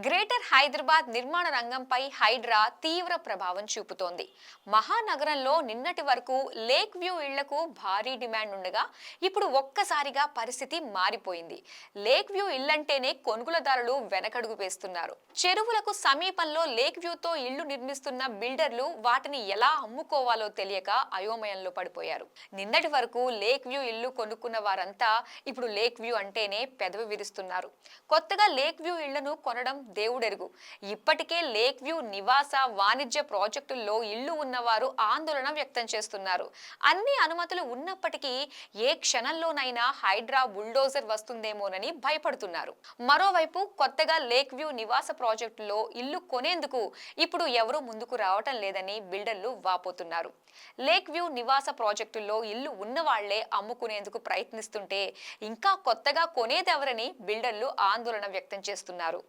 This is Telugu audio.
గ్రేటర్ హైదరాబాద్ నిర్మాణ రంగంపై హైడ్రా తీవ్ర ప్రభావం చూపుతోంది. మహానగరంలో నిన్నటి వరకు లేక్ వ్యూ ఇళ్లకు భారీ డిమాండ్ ఉండగా ఇప్పుడు ఒక్కసారిగా పరిస్థితి మారిపోయింది. లేక్ వ్యూ ఇళ్లంటేనే కొనుగోలుదారులు వెనకడుగు వేస్తున్నారు. చెరువులకు సమీపంలో లేక్ వ్యూతో ఇళ్లు నిర్మిస్తున్న బిల్డర్లు వాటిని ఎలా అమ్ముకోవాలో తెలియక అయోమయంలో పడిపోయారు. నిన్నటి వరకు లేక్ వ్యూ ఇల్లు కొనుక్కున్న వారంతా ఇప్పుడు లేక్ వ్యూ అంటేనే పెదవి విరుస్తున్నారు. కొత్తగా లేక్ వ్యూ ఇళ్లను కొనడం దేవుడెరుగు. ఇప్పటికే లేక్ వ్యూ నివాస వాణిజ్య ప్రాజెక్టుల్లో ఇళ్లు ఉన్నవారు ఆందోళన వ్యక్తం చేస్తున్నారు. అన్ని అనుమతులు ఉన్నప్పటికీ ఏ క్షణంలోనైనా హైడ్రా బుల్డోజర్ వస్తుందేమోనని భయపడుతున్నారు. మరోవైపు కొత్తగా లేక్ వ్యూ నివాస ప్రాజెక్టులో ఇల్లు కొనేందుకు ఇప్పుడు ఎవరూ ముందుకు రావటం లేదని బిల్డర్లు వాపోతున్నారు. లేక్ వ్యూ నివాస ప్రాజెక్టుల్లో ఇల్లు ఉన్నవాళ్లే అమ్ముకునేందుకు ప్రయత్నిస్తుంటే ఇంకా కొత్తగా కొనేదెవరని బిల్డర్లు ఆందోళన వ్యక్తం చేస్తున్నారు.